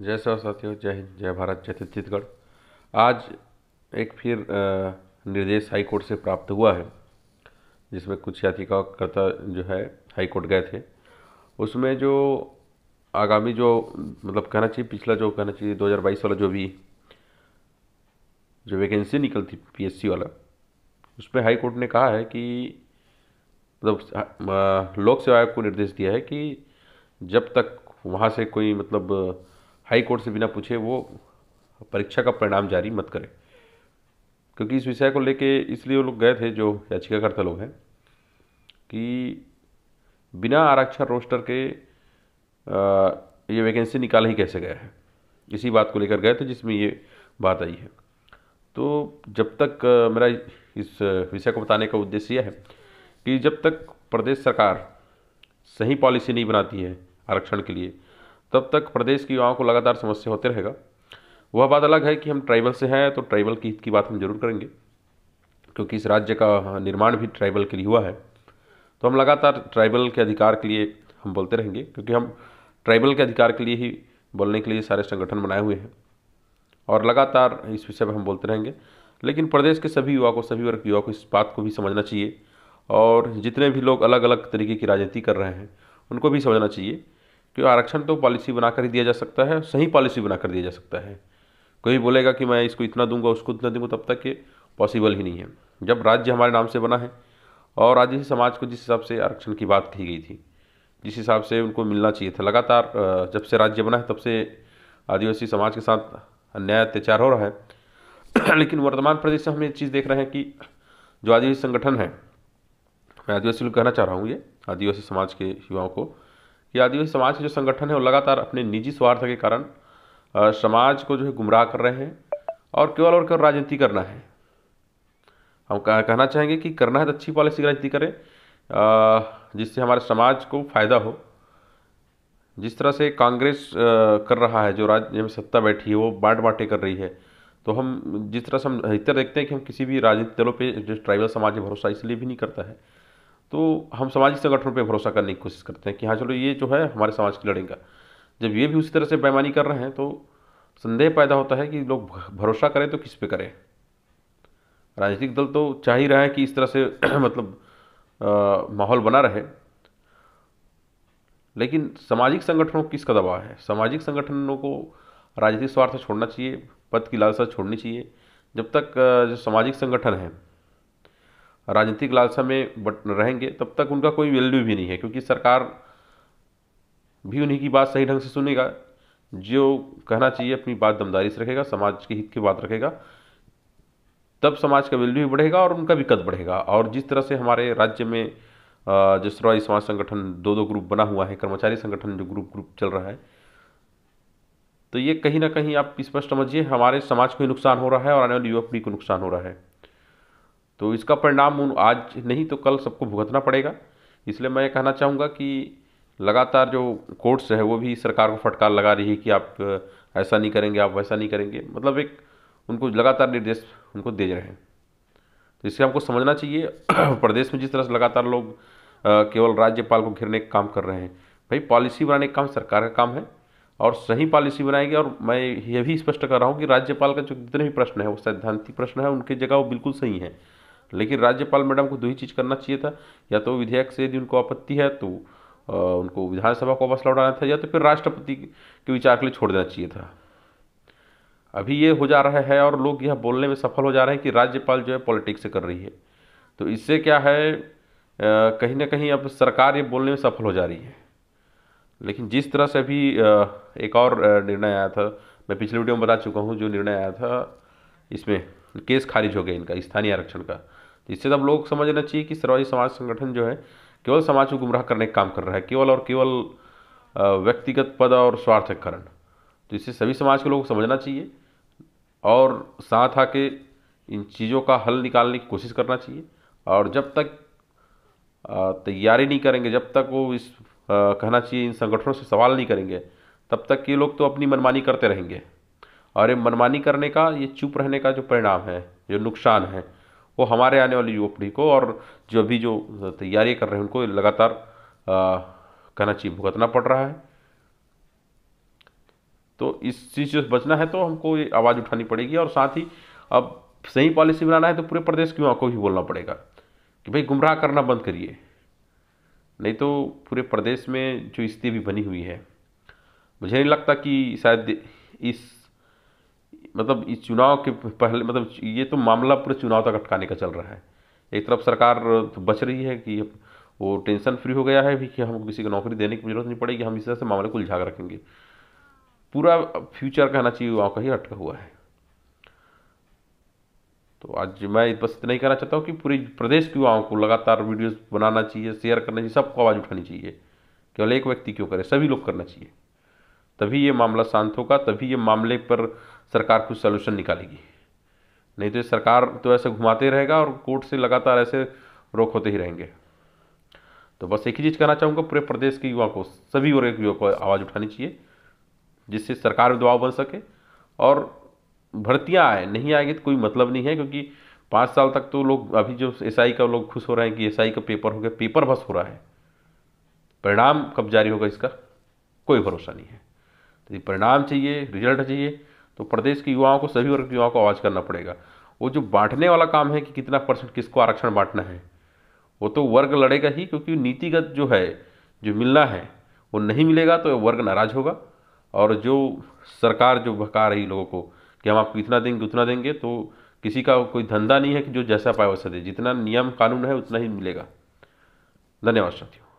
जय सौ साथियों, जय हिंद, जय भारत, जय छत्तीसगढ़। आज एक फिर निर्देश हाई कोर्ट से प्राप्त हुआ है, जिसमें कुछ याचिकाकर्ता जो है हाई कोर्ट गए थे। उसमें जो आगामी जो मतलब कहना चाहिए, पिछला जो कहना चाहिए 2022 वाला जो वैकेंसी निकल थी पीएससी वाला, उसमें हाई कोर्ट ने कहा है कि मतलब लोक सेवा आयोग को निर्देश दिया है कि जब तक वहाँ से कोई मतलब हाई कोर्ट से बिना पूछे वो परीक्षा का परिणाम जारी मत करें। क्योंकि इस विषय को लेके इसलिए वो लोग गए थे, जो याचिकाकर्ता लोग हैं, कि बिना आरक्षण रोस्टर के ये वैकेंसी निकाला ही कैसे गया है। इसी बात को लेकर गए थे, जिसमें ये बात आई है। तो जब तक मेरा इस विषय को बताने का उद्देश्य यह है कि जब तक प्रदेश सरकार सही पॉलिसी नहीं बनाती है आरक्षण के लिए, तब तक प्रदेश की युवाओं को लगातार समस्या होते रहेगा। वह बात अलग है कि हम ट्राइबल से हैं, तो ट्राइबल की हित की बात हम जरूर करेंगे, क्योंकि इस राज्य का निर्माण भी ट्राइबल के लिए हुआ है। तो हम लगातार ट्राइबल के अधिकार के लिए हम बोलते रहेंगे, क्योंकि हम ट्राइबल के अधिकार के लिए ही बोलने के लिए सारे संगठन बनाए हुए हैं, और लगातार इस विषय पर हम बोलते रहेंगे। लेकिन प्रदेश के सभी युवा को, सभी वर्ग के युवा को इस बात को भी समझना चाहिए, और जितने भी लोग अलग अलग तरीके की राजनीति कर रहे हैं उनको भी समझना चाहिए कि आरक्षण तो पॉलिसी बनाकर ही दिया जा सकता है, सही पॉलिसी बनाकर दिया जा सकता है। कोई बोलेगा कि मैं इसको इतना दूंगा, उसको इतना दूंगा, तब तक ये पॉसिबल ही नहीं है। जब राज्य हमारे नाम से बना है और आदिवासी समाज को जिस हिसाब से आरक्षण की बात कही गई थी, जिस हिसाब से उनको मिलना चाहिए था, लगातार जब से राज्य बना है तब से आदिवासी समाज के साथ अन्याय अत्याचार हो रहा है। लेकिन वर्तमान प्रदेश से हम ये चीज़ देख रहे हैं कि जो आदिवासी संगठन है, मैं आदिवासी लोग कहना चाह रहा हूँ, ये आदिवासी समाज के युवाओं को, कि आदिवासी समाज के जो संगठन है वो लगातार अपने निजी स्वार्थ के कारण समाज को जो है गुमराह कर रहे हैं, और केवल राजनीति करना है। हम कहना चाहेंगे कि करना है तो अच्छी पॉलिसी की राजनीति करें, जिससे हमारे समाज को फायदा हो। जिस तरह से कांग्रेस कर रहा है, जो राज्य में सत्ता बैठी है, वो बांट बांटे कर रही है। तो हम जिस तरह से हम अधिकतर देखते हैं कि हम किसी भी राजनीतिक दलों पे, जो ट्राइबल समाज में भरोसा इसलिए भी नहीं करता है, तो हम सामाजिक संगठनों पे भरोसा करने की कोशिश करते हैं कि हाँ चलो ये जो है हमारे समाज की लड़ेगा। जब ये भी उसी तरह से बेईमानी कर रहे हैं तो संदेह पैदा होता है कि लोग भरोसा करें तो किस पे करें। राजनीतिक दल तो चाह ही रहे हैं कि इस तरह से मतलब माहौल बना रहे, लेकिन सामाजिक संगठनों को किसका दबाव है? सामाजिक संगठनों को राजनीतिक स्वार्थ छोड़ना चाहिए, पद की लालसा छोड़नी चाहिए। जब तक जो सामाजिक संगठन है राजनीतिक लालसा में बट रहेंगे, तब तक उनका कोई वैल्यू भी नहीं है, क्योंकि सरकार भी उन्हीं की बात सही ढंग से सुनेगा। जो कहना चाहिए अपनी बात दमदारी से रखेगा, समाज के हित की बात रखेगा, तब समाज का वैल्यू भी बढ़ेगा और उनका भी कद बढ़ेगा। और जिस तरह से हमारे राज्य में जो सर्वोदय समाज संगठन दो दो ग्रुप बना हुआ है, कर्मचारी संगठन जो ग्रुप ग्रुप चल रहा है, तो ये कहीं ना कहीं आप स्पष्ट समझिए हमारे समाज को ही नुकसान हो रहा है और आने वाली युवा पीढ़ी को नुकसान हो रहा है। तो इसका परिणाम आज नहीं तो कल सबको भुगतना पड़ेगा। इसलिए मैं ये कहना चाहूँगा कि लगातार जो कोर्ट्स है वो भी सरकार को फटकार लगा रही है कि आप ऐसा नहीं करेंगे, आप वैसा नहीं करेंगे, मतलब एक उनको लगातार निर्देश उनको दे रहे हैं। तो इससे हमको समझना चाहिए प्रदेश में जिस तरह से लगातार लोग केवल राज्यपाल को घेरने का काम कर रहे हैं, भाई पॉलिसी बनाने का काम सरकार का काम है, और सही पॉलिसी बनाएगी। और मैं ये भी स्पष्ट कर रहा हूँ कि राज्यपाल का जो जितने भी प्रश्न है वो सैद्धांतिक प्रश्न है, उनकी जगह वो बिल्कुल सही है। लेकिन राज्यपाल मैडम को दो ही चीज़ करना चाहिए था, या तो विधेयक से यदि उनको आपत्ति है तो उनको विधानसभा को वापस लौटाना था, या तो फिर राष्ट्रपति के विचार के लिए छोड़ देना चाहिए था। अभी ये हो जा रहा है और लोग यह बोलने में सफल हो जा रहे हैं कि राज्यपाल जो है पॉलिटिक्स से कर रही है। तो इससे क्या है, कहीं ना कहीं अब सरकार ये बोलने में सफल हो जा रही है। लेकिन जिस तरह से अभी एक और निर्णय आया था, मैं पिछले वीडियो में बता चुका हूँ, जो निर्णय आया था इसमें केस खारिज हो गया इनका स्थानीय आरक्षण का। तो इससे तब लोग समझना चाहिए कि सर्वोदय समाज संगठन जो है केवल समाज को गुमराह करने का काम कर रहा है, केवल और केवल व्यक्तिगत पद और स्वार्थ के कारण। तो इससे सभी समाज के लोगों को समझना चाहिए और साथ आके इन चीज़ों का हल निकालने की कोशिश करना चाहिए। और जब तक तैयारी नहीं करेंगे, जब तक वो इस कहना चाहिए इन संगठनों से सवाल नहीं करेंगे, तब तक ये लोग तो अपनी मनमानी करते रहेंगे। और ये मनमानी करने का, ये चुप रहने का जो परिणाम है, जो नुकसान है, वो हमारे आने वाली युवा पीढ़ी को और जो अभी जो तैयारी कर रहे हैं उनको लगातार कहना चाहिए भुगतना पड़ रहा है। तो इस चीज़ से बचना है तो हमको ये आवाज़ उठानी पड़ेगी, और साथ ही अब सही पॉलिसी बनाना है तो पूरे प्रदेश के युवाओं को ही बोलना पड़ेगा कि भाई गुमराह करना बंद करिए, नहीं तो पूरे प्रदेश में जो स्थिति भी बनी हुई है, मुझे नहीं लगता कि शायद इस मतलब इस चुनाव के पहले, मतलब ये तो मामला पूरे चुनाव तक अटकाने का चल रहा है। एक तरफ सरकार तो बच रही है कि वो टेंशन फ्री हो गया है भी कि हमको किसी को नौकरी देने की जरूरत नहीं पड़ेगी, हम इस तरह से मामले को उलझा कर रखेंगे। पूरा फ्यूचर कहना चाहिए युवाओं का ही अटका हुआ है। तो आज मैं बस इतना ही कहना चाहता हूँ कि पूरे प्रदेश के युवाओं को लगातार वीडियोस बनाना चाहिए, शेयर करना चाहिए, सबको आवाज़ उठानी चाहिए। केवल एक व्यक्ति क्यों करे, सभी लोग करना चाहिए। तभी ये मामला शांत होगा, तभी ये मामले पर सरकार कुछ सोल्यूशन निकालेगी। नहीं तो ये सरकार तो ऐसे घुमाते रहेगा और कोर्ट से लगातार ऐसे रोक होते ही रहेंगे। तो बस एक ही चीज़ कहना चाहूँगा, पूरे प्रदेश के युवा को, सभी वर्ग के युवा को आवाज़ उठानी चाहिए, जिससे सरकार में दबाव बन सके और भर्तियाँ आए। नहीं आएगी तो कोई मतलब नहीं है, क्योंकि 5 साल तक तो लोग, अभी जो एसआई का लोग खुश हो रहे हैं कि एसआई का पेपर हो गया, पेपर बस हो रहा है, परिणाम कब जारी होगा इसका कोई भरोसा नहीं है। तो ये परिणाम चाहिए, रिजल्ट चाहिए, तो प्रदेश के युवाओं को, सभी वर्ग के युवाओं को आवाज़ करना पड़ेगा। वो जो बांटने वाला काम है कि कितना % किसको आरक्षण बांटना है, वो तो वर्ग लड़ेगा ही, क्योंकि नीतिगत जो है, जो मिलना है वो नहीं मिलेगा तो वर्ग नाराज होगा। और जो सरकार जो बहका रही लोगों को कि हम आपको इतना देंगे उतना देंगे, तो किसी का कोई धंधा नहीं है कि जो जैसा पाए वैसा दे, जितना नियम कानून है उतना ही मिलेगा। धन्यवाद साथियों।